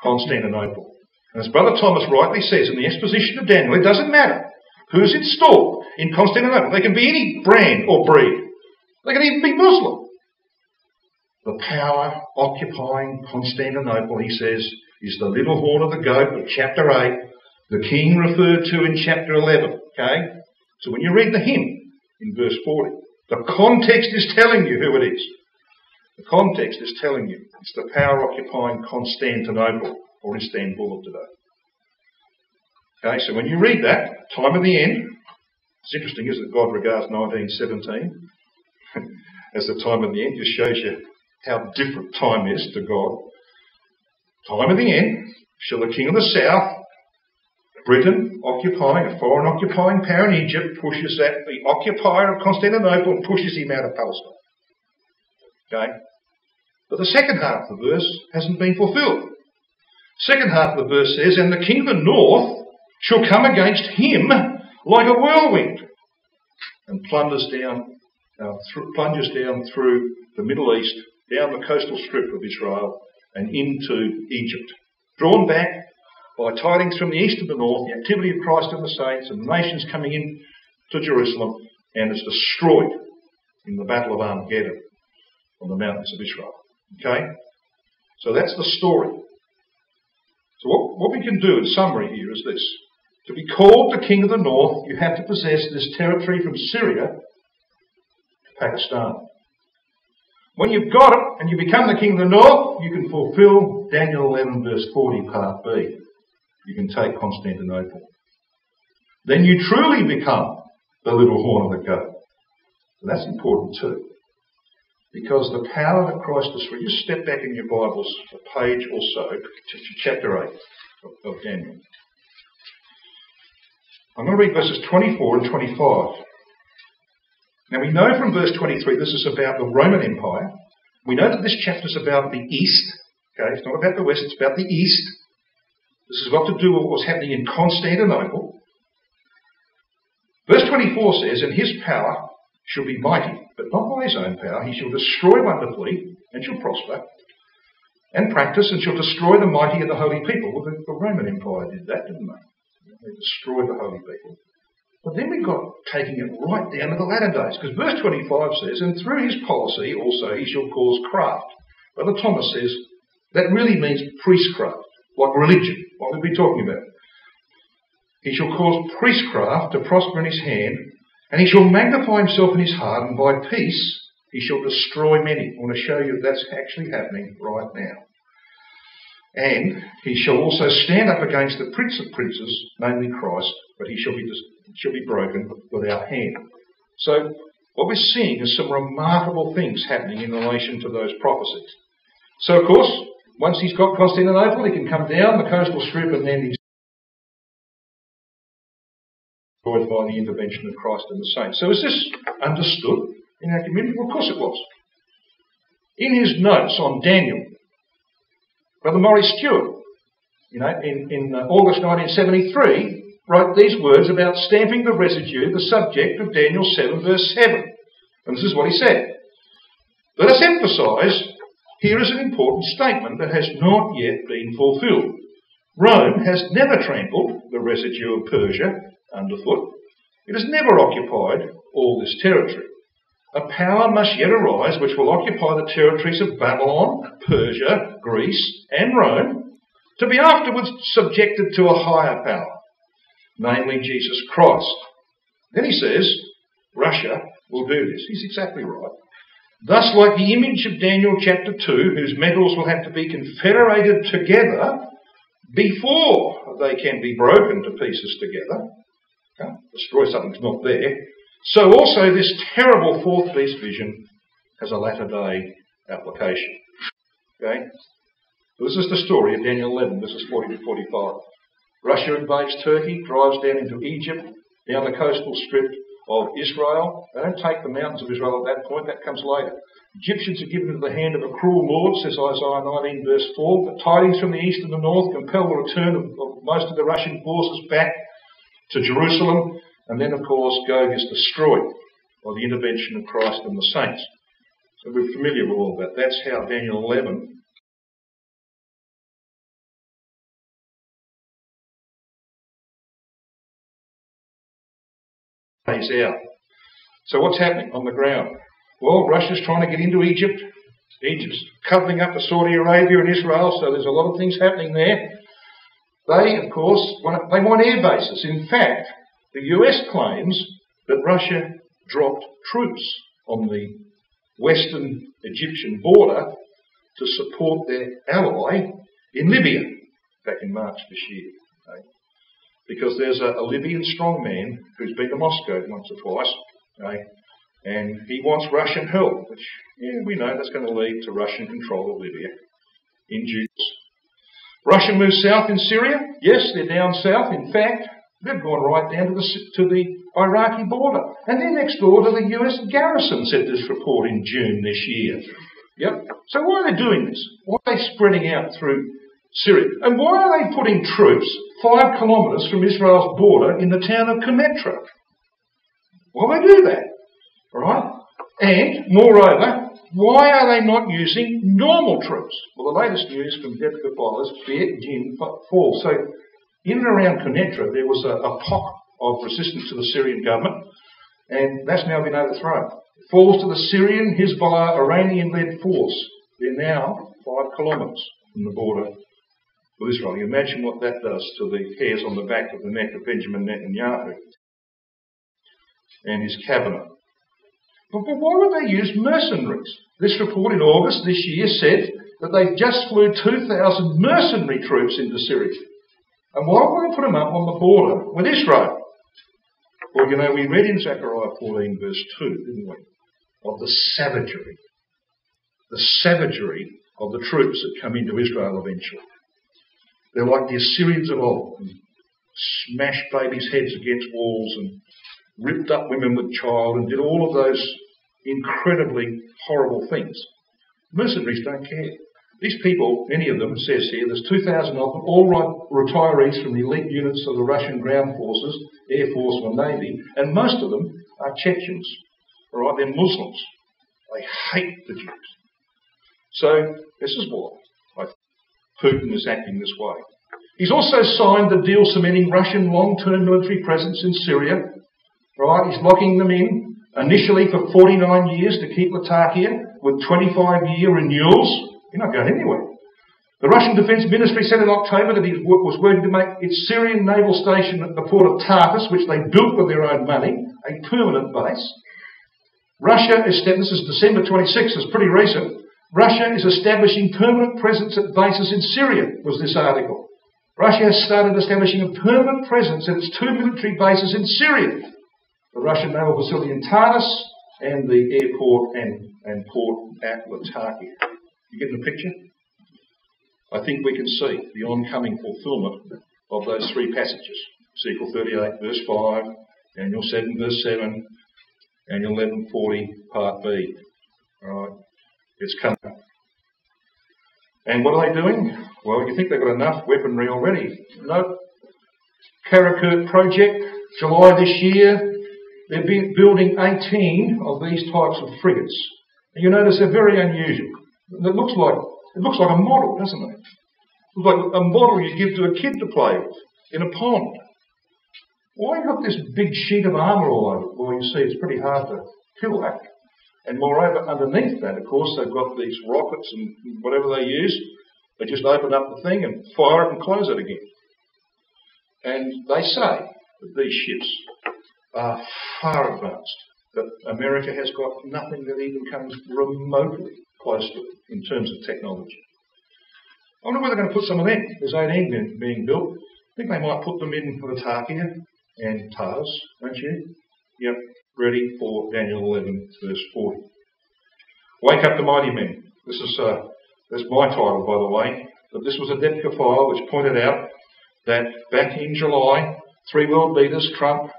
Constantinople. And as Brother Thomas rightly says in the exposition of Daniel, it doesn't matter who's installed in Constantinople. They can be any brand or breed. They can even be Muslim. The power occupying Constantinople, he says, is the little horn of the goat of chapter 8, the king referred to in chapter 11. Okay? So when you read the hymn in verse 40, The context is telling you who it is. The context is telling you it's the power occupying Constantinople, or Istanbul of today. Okay, so when you read that, time of the end, it's interesting, isn't it? God regards 1917 as the time of the end. Just shows you how different time is to God. Time of the end, shall the king of the south, Britain, occupying, a foreign occupying power in Egypt, pushes that, the occupier of Constantinople, and pushes him out of Palestine. Okay? But the second half of the verse hasn't been fulfilled. Second half of the verse says, and the king of the north shall come against him like a whirlwind, and plunges down through the Middle East, down the coastal strip of Israel, and into Egypt. Drawn back by tidings from the east and the north, the activity of Christ and the saints, and the nations coming in to Jerusalem, and is destroyed in the battle of Armageddon on the mountains of Israel. Okay? So that's the story. So what we can do in summary here is this. To be called the king of the north, you have to possess this territory from Syria to Pakistan. When you've got it and you become the king of the north, you can fulfill Daniel 11 verse 40 part B. You can take Constantinople. Then you truly become the little horn of the goat. And that's important too. Because the power that Christ is for, you step back in your Bibles a page or so to chapter 8 of Daniel. I'm going to read verses 24 and 25. Now we know from verse 23 this is about the Roman Empire. We know that this chapter is about the East. Okay, it's not about the West, it's about the East. This has got to do with what was happening in Constantinople. Verse 24 says, and his power shall be mighty, but not by his own power. He shall destroy wonderfully, and shall prosper, and practice, and shall destroy the mighty and the holy people. Well, the Roman Empire did that, didn't they? They destroyed the holy people. But then we got taking it right down to the latter days, because verse 25 says, and through his policy also he shall cause craft. Brother Thomas says that really means priestcraft, like religion, what we've been talking about. He shall cause priestcraft to prosper in his hand, and he shall magnify himself in his heart, and by peace he shall destroy many. I want to show you that's actually happening right now. And he shall also stand up against the prince of princes, namely Christ, but he shall be broken without hand. So what we're seeing is some remarkable things happening in relation to those prophecies. So of course, once he's got Constantinople, he can come down the coastal strip, and then he's destroyed by the intervention of Christ and the saints. So is this understood in our community? Well, of course it was. In his notes on Daniel, Brother Maurice Stewart, in August 1973, wrote these words about stamping the residue, the subject of Daniel 7 verse 7. And this is what he said. Let us emphasise, here is an important statement that has not yet been fulfilled. Rome has never trampled the residue of Persia underfoot. It has never occupied all this territory. A power must yet arise which will occupy the territories of Babylon, Persia, Greece and Rome, to be afterwards subjected to a higher power, namely Jesus Christ. Then he says, Russia will do this. He's exactly right. Thus, like the image of Daniel chapter 2, whose metals will have to be confederated together before they can be broken to pieces together, okay? Destroy something that's not there. So also this terrible fourth beast vision has a latter day application. Okay? So this is the story of Daniel 11, verses 40 to 45. Russia invades Turkey, drives down into Egypt, down the coastal strip of Israel. They don't take the mountains of Israel at that point, that comes later. Egyptians are given into the hand of a cruel lord, says Isaiah 19 verse 4. But tidings from the east and the north compel the return of most of the Russian forces back to Jerusalem. And then, of course, Gog is destroyed by the intervention of Christ and the saints. So we're familiar with all that. That's how Daniel 11 plays out. So what's happening on the ground? Well, Russia's trying to get into Egypt. Egypt's cuddling up to Saudi Arabia and Israel, so there's a lot of things happening there. They, of course, want air bases. In fact, the US claims that Russia dropped troops on the western Egyptian border to support their ally in Libya back in March this year. Okay? Because there's a Libyan strongman who's been to Moscow once or twice, okay? And he wants Russian help, which, yeah, we know that's going to lead to Russian control of Libya in due course. Russia moves south in Syria. Yes, they're down south. In fact, they've gone right down to the Iraqi border. And they're next door to the US garrison, said this report in June this year. Yep. So why are they doing this? Why are they spreading out through Syria? And why are they putting troops 5 kilometres from Israel's border in the town of Kemetra? Why do they do that? Right? And, moreover, why are they not using normal troops? Well, the latest news from Deputy Followers, Viet Jin Fall. So, in and around Kemetra, there was a pock of resistance to the Syrian government, and that's now been overthrown. It falls to the Syrian, Hezbollah, Iranian-led force. They're now 5 kilometres from the border with Israel. You imagine what that does to the hairs on the back of the neck of Benjamin Netanyahu and his cabinet. But why would they use mercenaries? This report in August this year said that they just flew 2,000 mercenary troops into Syria. And why would they put them up on the border with Israel? Well, you know, we read in Zechariah 14 verse 2, didn't we, of the savagery of the troops that come into Israel eventually. They're like the Assyrians of old, and smashed babies' heads against walls and ripped up women with child and did all of those incredibly horrible things. Mercenaries don't care. These people, many of them, it says here, there's 2,000 of them, all retirees from the elite units of the Russian ground forces, Air Force or Navy, and most of them are Chechens. All right, they're Muslims. They hate the Jews. So this is why Putin is acting this way. He's also signed the deal cementing Russian long-term military presence in Syria. Right, he's locking them in, initially for 49 years to keep Latakia, with 25-year renewals. You're not going anywhere. The Russian Defence Ministry said in October that he was working to make its Syrian naval station at the port of Tartus, which they built with their own money, a permanent base. Russia, this is December 26, it's pretty recent. Russia is establishing permanent presence at bases in Syria, was this article. Russia has started establishing a permanent presence at its 2 military bases in Syria. The Russian naval facility in Tartus and the airport and port at Latakia. You getting the picture? I think we can see the oncoming fulfilment of those 3 passages. Ezekiel 38 verse 5, Daniel 7 verse 7, Daniel 11:40 part B. Alright, it's coming. And what are they doing? Well, you think they've got enough weaponry already. Nope. Karakurt project, July this year, they're building 18 of these types of frigates. And you notice they're very unusual. It looks like a model, doesn't it? It looks like a model you give to a kid to play with in a pond. Why got this big sheet of armour all over it? Well, you see, it's pretty hard to kill that. And moreover, underneath that, of course, they've got these rockets and whatever they use. They just open up the thing and fire it and close it again. And they say that these ships are far advanced, that America has got nothing that even comes remotely close to it in terms of technology. I wonder where they're going to put some of them. There's 18 being built. I think they might put them in Latakia and Tartus, don't you? Yep, ready for Daniel 11 verse 40. Wake up the mighty men. That's my title, by the way. But this was a Depka file which pointed out that back in July, 3 world leaders, Trump,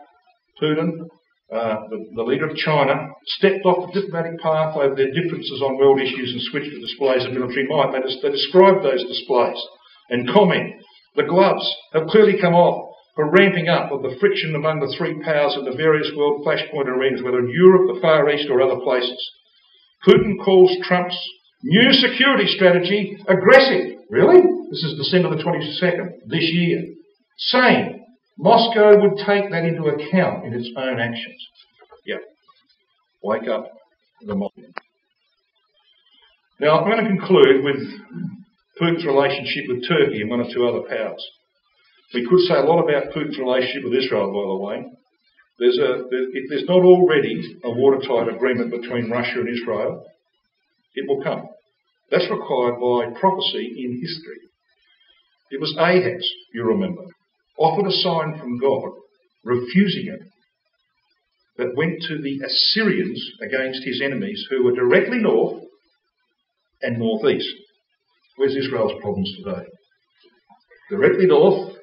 Putin, the leader of China, stepped off the diplomatic path over their differences on world issues and switched to displays of military might. They described those displays and comment, the gloves have clearly come off for ramping up of the friction among the 3 powers in the various world flashpoint arenas, whether in Europe, the Far East or other places. Putin calls Trump's new security strategy aggressive. Really? This is December the 22nd this year. Saying Moscow would take that into account in its own actions. Yeah. Wake up the mob. Now, I'm going to conclude with Putin's relationship with Turkey and 1 or 2 other powers. We could say a lot about Putin's relationship with Israel, by the way. if there's not already a watertight agreement between Russia and Israel, it will come. That's required by prophecy in history. It was Ahaz, you remember, offered a sign from God, refusing it, that went to the Assyrians against his enemies, who were directly north and northeast. Where's Israel's problems today? Directly north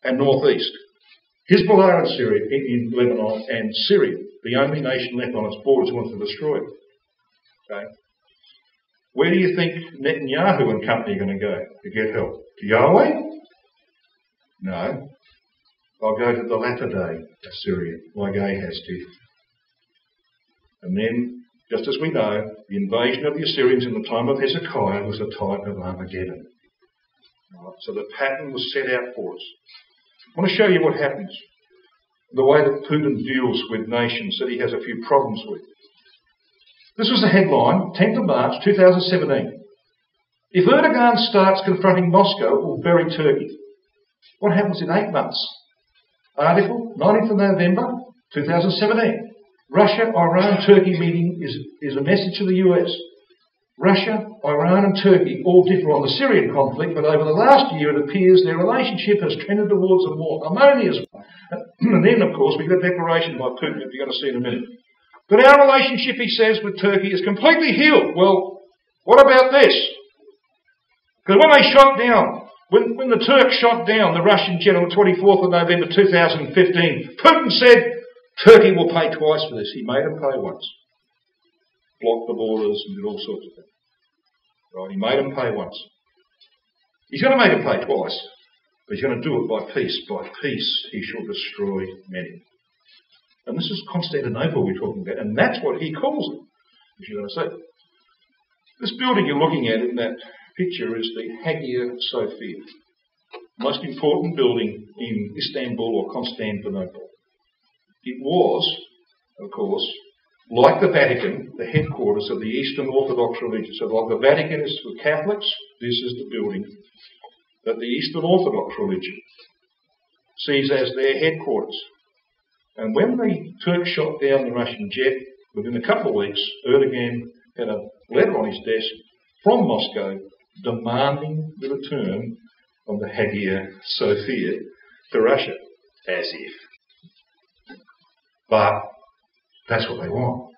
and northeast. Hezbollah in Syria, in Lebanon, and Syria, the only nation left on its borders, wants to destroy it. Okay? Where do you think Netanyahu and company are going to go to get help? To Yahweh? No. I'll go to the latter day Assyria, like Ahaz did. And then, just as we know, the invasion of the Assyrians in the time of Hezekiah was a type of Armageddon. Right, so the pattern was set out for us. I want to show you what happens. The way that Putin deals with nations that he has a few problems with. This was the headline, 10th of March 2017. If Erdogan starts confronting Moscow, it will bury Turkey. What happens in 8 months? Article, 19th of November 2017. Russia, Iran, Turkey meeting is a message to the US. Russia, Iran and Turkey all differ on the Syrian conflict, but over the last year it appears their relationship has trended towards a more harmonious one. And then, of course, we get a declaration by Putin, if you're going to see in a minute. But our relationship, he says, with Turkey is completely healed. Well, what about this? Because when they shot down, when the Turks shot down the Russian general on the 24th of November 2015, Putin said, Turkey will pay twice for this. He made them pay once. Blocked the borders and did all sorts of things. Right? He made them pay once. He's going to make them pay twice, but he's going to do it by peace. By peace he shall destroy many. And this is Constantinople we're talking about, and that's what he calls it, as you're going to see. This building you're looking at in that picture is the Hagia Sophia, most important building in Istanbul or Constantinople. It was, of course, like the Vatican, the headquarters of the Eastern Orthodox religion. So like the Vatican is for Catholics, this is the building that the Eastern Orthodox religion sees as their headquarters. And when the Turks shot down the Russian jet, within a couple of weeks, Erdogan had a letter on his desk from Moscow demanding the return of the Hagia Sophia to Russia. As if. But that's what they want.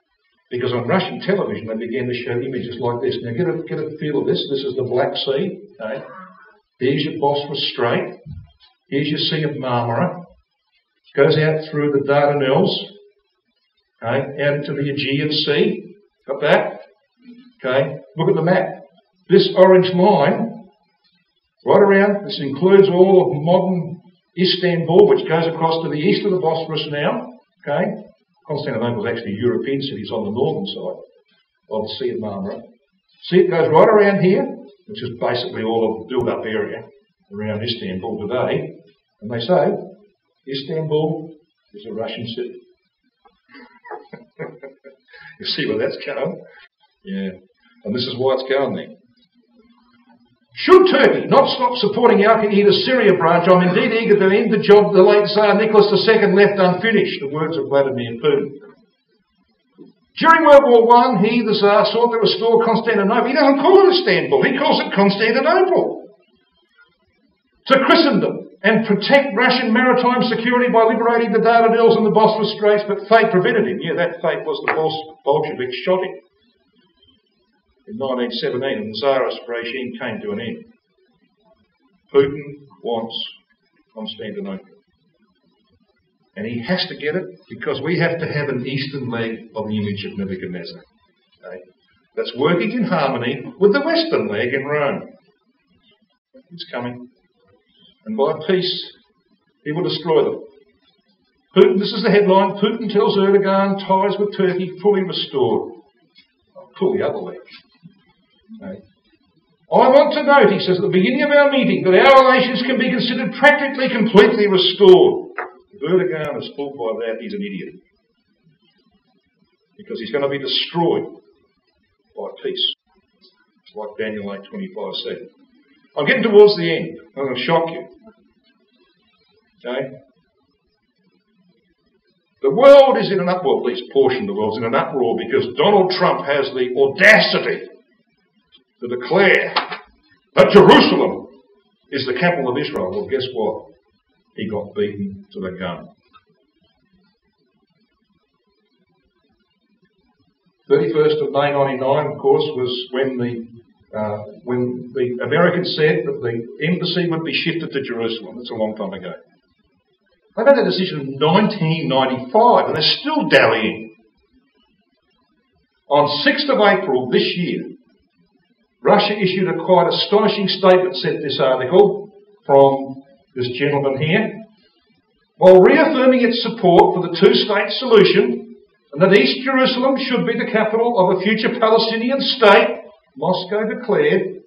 Because on Russian television they began to show images like this. Now get a feel of this. This is the Black Sea. Okay? Here's your Bosphorus Strait. Here's your Sea of Marmara. Goes out through the Dardanelles. Okay? Out into the Aegean Sea. Got that? Okay? Look at the map. This orange line, right around, this includes all of modern Istanbul, which goes across to the east of the Bosphorus now. Okay? Constantinople is actually European cities on the northern side of the Sea of Marmara. See, it goes right around here, which is basically all of the built-up area around Istanbul today. And they say, Istanbul is a Russian city. You see where that's going? Yeah. And this is why it's going there. Should Turkey not stop supporting Al-Qaeda's Syria branch, I'm indeed eager to end the job the late Tsar Nicholas II left unfinished, the words of Vladimir Putin. During World War I, he, the Tsar, sought to restore Constantinople. He doesn't call it Istanbul, he calls it Constantinople. To Christendom and protect Russian maritime security by liberating the Dardanelles and the Bosphorus Straits, but fate prevented him. Yeah, that fate was the Bolsheviks shot him in 1917, and the Tsarist regime came to an end. Putin wants Constantinople. And he has to get it because we have to have an eastern leg of the image of Nebuchadnezzar. Okay? That's working in harmony with the western leg in Rome. It's coming. And by peace, he will destroy them. Putin, this is the headline, Putin tells Erdogan ties with Turkey fully restored. I'll pull the other leg. Okay. I want to note, he says at the beginning of our meeting, that our relations can be considered practically completely restored. If Erdogan is fooled by that, he's an idiot. Because he's going to be destroyed by peace. It's like Daniel 8:25 said. I'm getting towards the end. I'm going to shock you. Okay? The world is in an uproar, at least a portion of the world is in an uproar, because Donald Trump has the audacity to declare that Jerusalem is the capital of Israel. Well, guess what? He got beaten to the gun. 31st of May 1999, of course, was when the Americans said that the embassy would be shifted to Jerusalem. That's a long time ago. They made that decision in 1995, and they're still dallying. On 6th of April this year, Russia issued a quite astonishing statement, said this article, from this gentleman here. While reaffirming its support for the two-state solution, and that East Jerusalem should be the capital of a future Palestinian state, Moscow declared,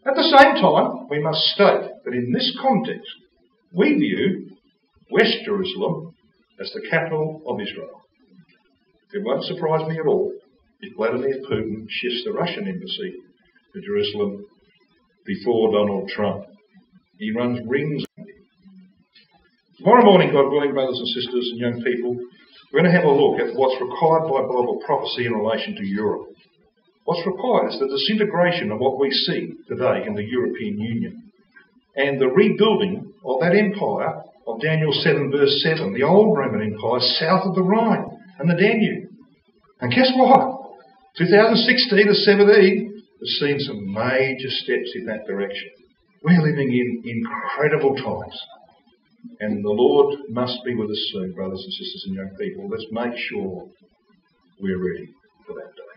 at the same time, we must state that in this context, we view West Jerusalem as the capital of Israel. It won't surprise me at all if Vladimir Putin shifts the Russian embassy to Jerusalem before Donald Trump. He runs rings. Tomorrow morning, God willing, brothers and sisters and young people, we're going to have a look at what's required by Bible prophecy in relation to Europe. What's required is the disintegration of what we see today in the European Union and the rebuilding of that empire of Daniel 7 verse 7, the old Roman Empire south of the Rhine and the Danube. And guess what? 2016 to 17 has seen some major steps in that direction. We're living in incredible times. And the Lord must be with us soon, brothers and sisters and young people. Let's make sure we're ready for that day.